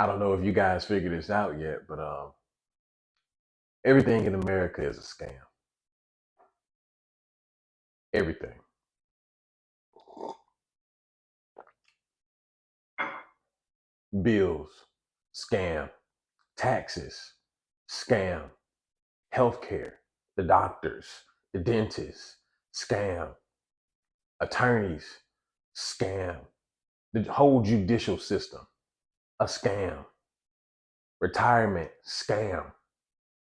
I don't know if you guys figured this out yet, but everything in America is a scam. Everything. Bills, scam. Taxes, scam. Healthcare, the doctors, the dentists, scam. Attorneys, scam. The whole judicial system, a scam. Retirement, scam.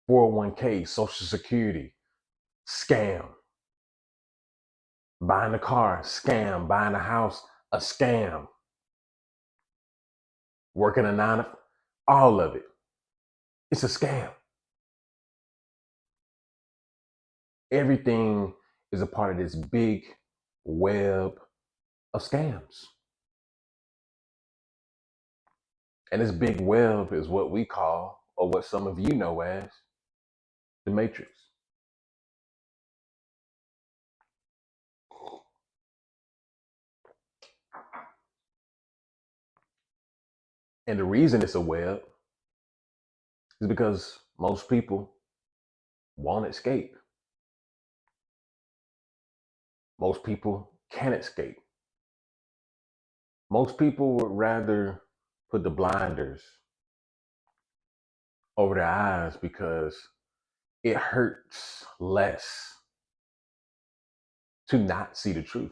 401k, Social Security, scam. Buying a car, scam. Buying a house, a scam. Working a nine, all of it. It's a scam. Everything is a part of this big web of scams. And this big web is what we call, or what some of you know as, the Matrix. And the reason it's a web is because most people won't escape. Most people can't escape. Most people would rather put the blinders over their eyes because it hurts less to not see the truth.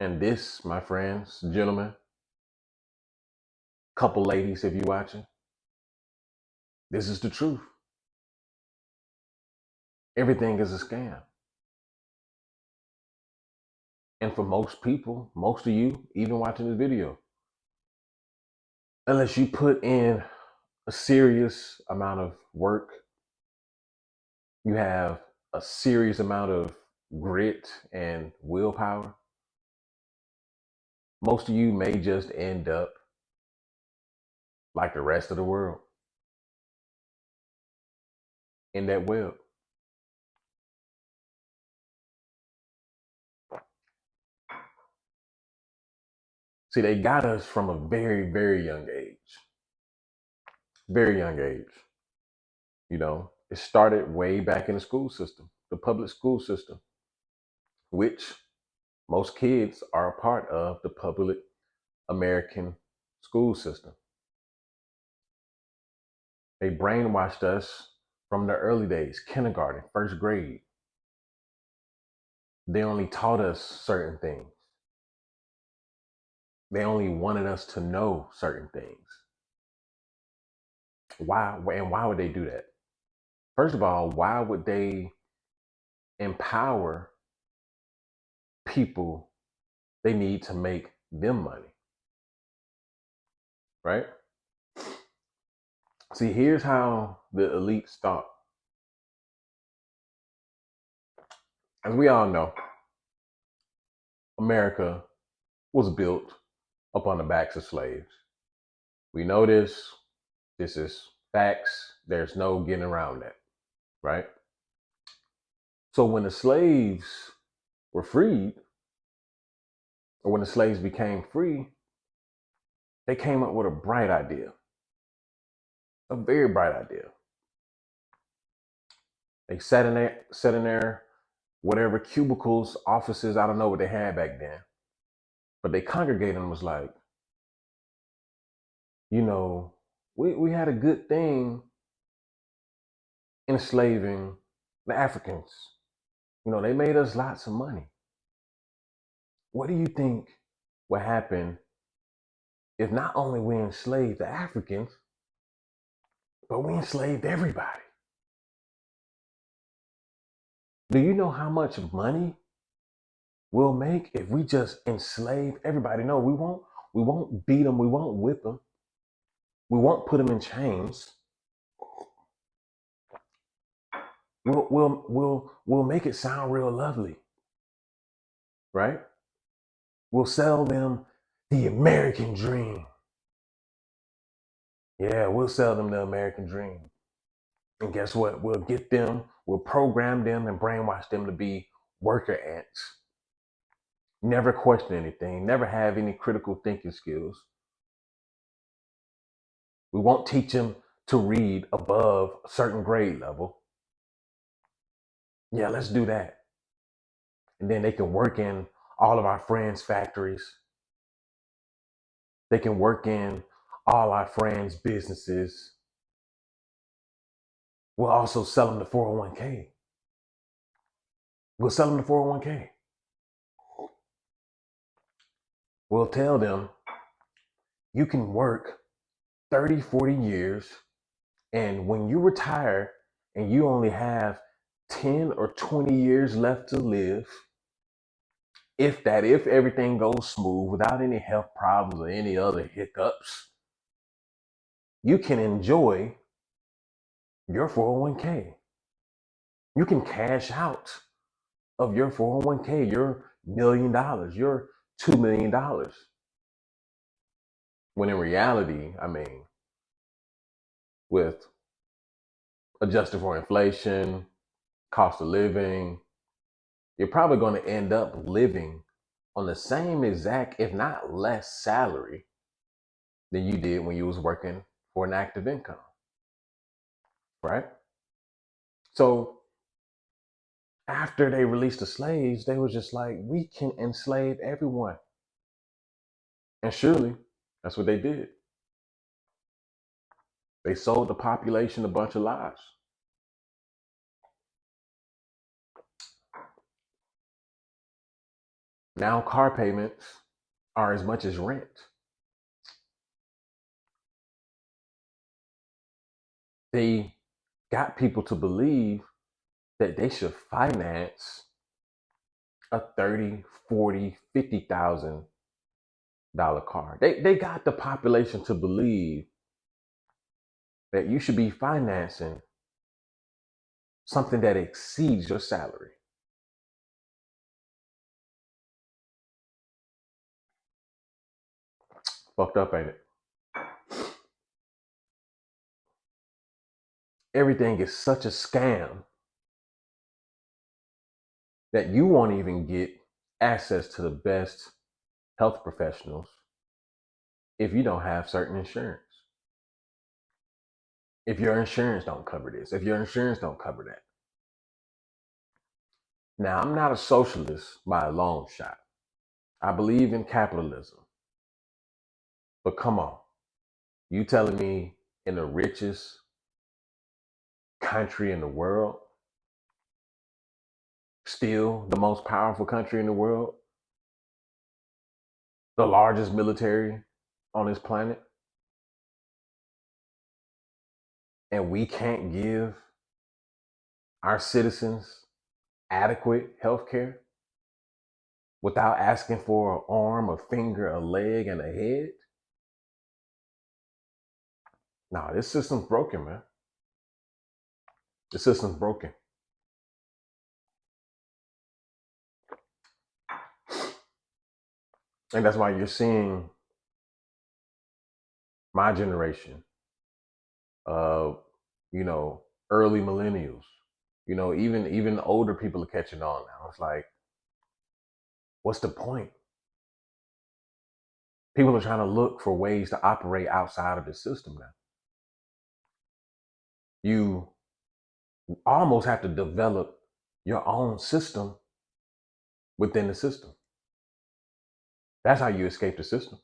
And this, my friends, gentlemen, couple ladies, if you're watching, this is the truth. Everything is a scam. And for most people, most of you, even watching this video, unless you put in a serious amount of work, you have a serious amount of grit and willpower, most of you may just end up like the rest of the world in that web. See, they got us from a very, very young age. Very young age. You know, it started way back in the school system, the public school system, which most kids are a part of the public American school system. They brainwashed us from the early days, kindergarten, first grade. They only taught us certain things. They only wanted us to know certain things. Why? And why would they do that? First of all, why would they empower people they need to make them money? Right? See, here's how the elites thought. As we all know, America was built upon the backs of slaves. We know this. This is facts. There's no getting around that. Right? So when the slaves were freed, or when the slaves became free, they came up with a bright idea, a very bright idea. They sat in there, whatever cubicles, offices, I don't know what they had back then, but they congregated and was like, you know, we had a good thing enslaving the Africans. You know, they made us lots of money. What do you think would happen if not only we enslaved the Africans, but we enslaved everybody? Do you know how much money we'll make if we just enslave everybody? No, we won't. We won't beat them. We won't whip them. We won't put them in chains. We'll make it sound real lovely, right? We'll sell them the American dream. Yeah, we'll sell them the American dream. And guess what? We'll get them, we'll program them and brainwash them to be worker ants. never question anything, never have any critical thinking skills. We won't teach them to read above a certain grade level. Yeah, let's do that. And then they can work in all of our friends' factories. They can work in all our friends' businesses. We'll also sell them the 401k. We'll sell them the 401k. We'll tell them you can work 30, 40 years, and when you retire and you only have 10 or 20 years left to live, if everything goes smooth without any health problems or any other hiccups, you can enjoy your 401k. You can cash out of your 401k, your $1 million, your $2 million. When in reality, I mean, with adjusted for inflation, cost of living, you're probably going to end up living on the same exact, if not less, salary than you did when you was working for an active income, right? So after they released the slaves, they was just like, we can enslave everyone. And surely that's what they did. They sold the population a bunch of lies. Now car payments are as much as rent. They got people to believe that they should finance a 30, 40, $50,000 car. They got the population to believe that you should be financing something that exceeds your salary. Fucked up, ain't it? Everything is such a scam that you won't even get access to the best health professionals if you don't have certain insurance. If your insurance don't cover this, if your insurance don't cover that. Now, I'm not a socialist by a long shot. I believe in capitalism. But come on, you telling me in the richest country in the world, still the most powerful country in the world, the largest military on this planet, and we can't give our citizens adequate health care without asking for an arm, a finger, a leg, and a head? Nah, this system's broken, man. The system's broken. And that's why you're seeing my generation, uh, you know, early millennials, even older people are catching on now. It's like, what's the point? People are trying to look for ways to operate outside of the system now. You almost have to develop your own system within the system. That's how you escape the system.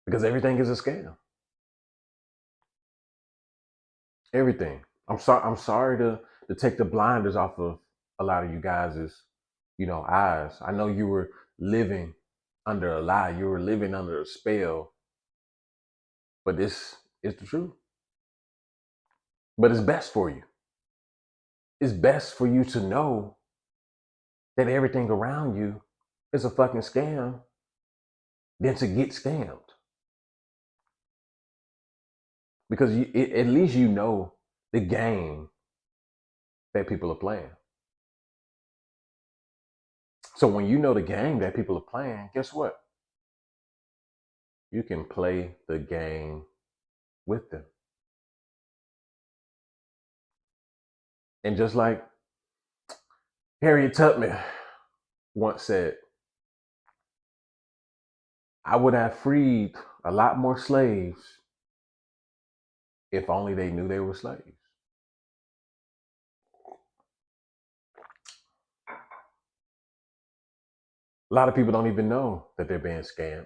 Because everything is a scam. Everything. I'm sorry to take the blinders off of a lot of you guys' eyes. I know you were living under a lie. You were living under a spell, but this is the truth. But it's best for you. It's best for you to know that everything around you is a fucking scam than to get scammed. Because at least you know the game that people are playing. So when you know the game that people are playing, guess what? You can play the game with them. And just like Harriet Tubman once said, I would have freed a lot more slaves if only they knew they were slaves. A lot of people don't even know that they're being scammed.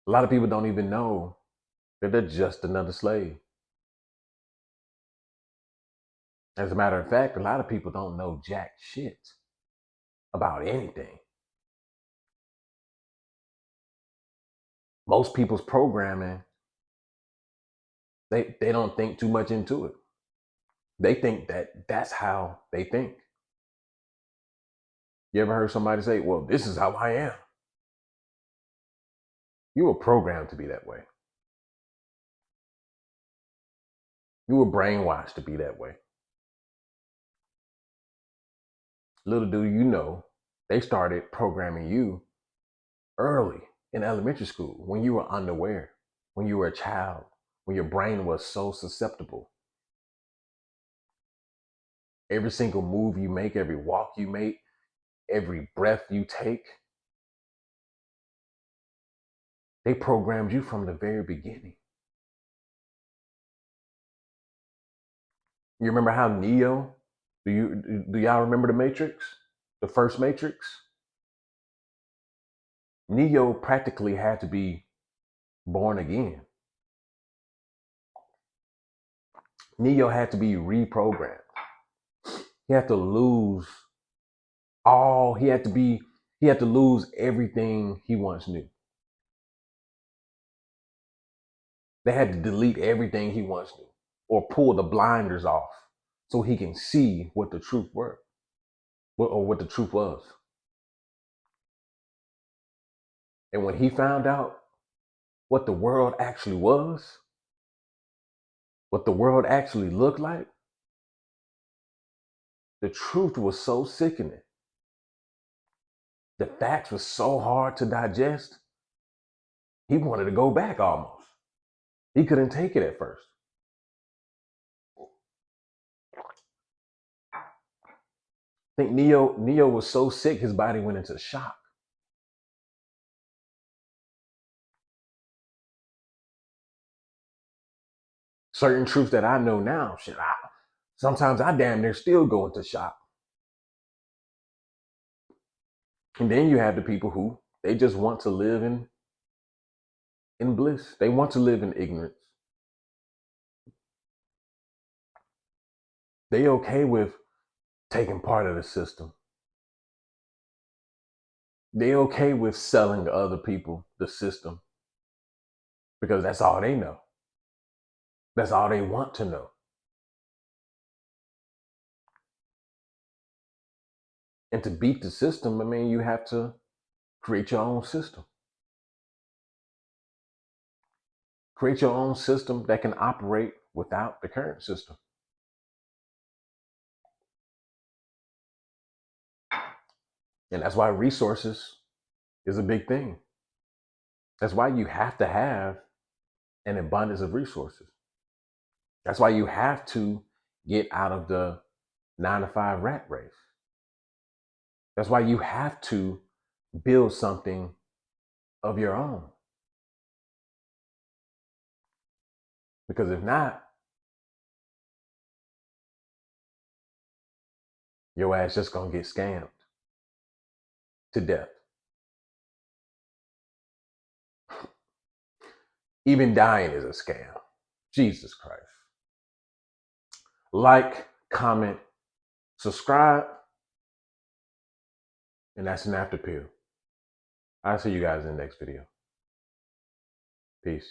A lot of people don't even know that they're just another slave. As a matter of fact, a lot of people don't know jack shit about anything. Most people's programming, they don't think too much into it. They think that that's how they think. You ever heard somebody say, well, this is how I am? You were programmed to be that way. You were brainwashed to be that way. Little do you know, they started programming you early in elementary school when you were unaware, when you were a child, when your brain was so susceptible. Every single move you make, every walk you make, every breath you take, they programmed you from the very beginning. You remember how Neo, do y'all remember the Matrix? The first Matrix? Neo practically had to be born again. Neo had to be reprogrammed. He had to lose he had to lose everything he once knew. They had to delete everything he once knew or pull the blinders off so he can see what the truth were or what the truth was. And when he found out what the world actually was, what the world actually looked like, the truth was so sickening. The facts were so hard to digest. He wanted to go back almost. He couldn't take it at first. I think Neo was so sick his body went into shock. Certain truths that I know now, sometimes I damn near still go into shock. And then you have the people who they just want to live in bliss. They want to live in ignorance. They okay with taking part of the system. They okay with selling to other people the system because that's all they know. That's all they want to know. And to beat the system, I mean, you have to create your own system. Create your own system that can operate without the current system. And that's why resources is a big thing. That's why you have to have an abundance of resources. That's why you have to get out of the 9-to-5 rat race. That's why you have to build something of your own. Because if not, your ass just gonna get scammed to death. Even dying is a scam. Jesus Christ. Like, comment, subscribe, and that's an after pill. I'll see you guys in the next video. Peace.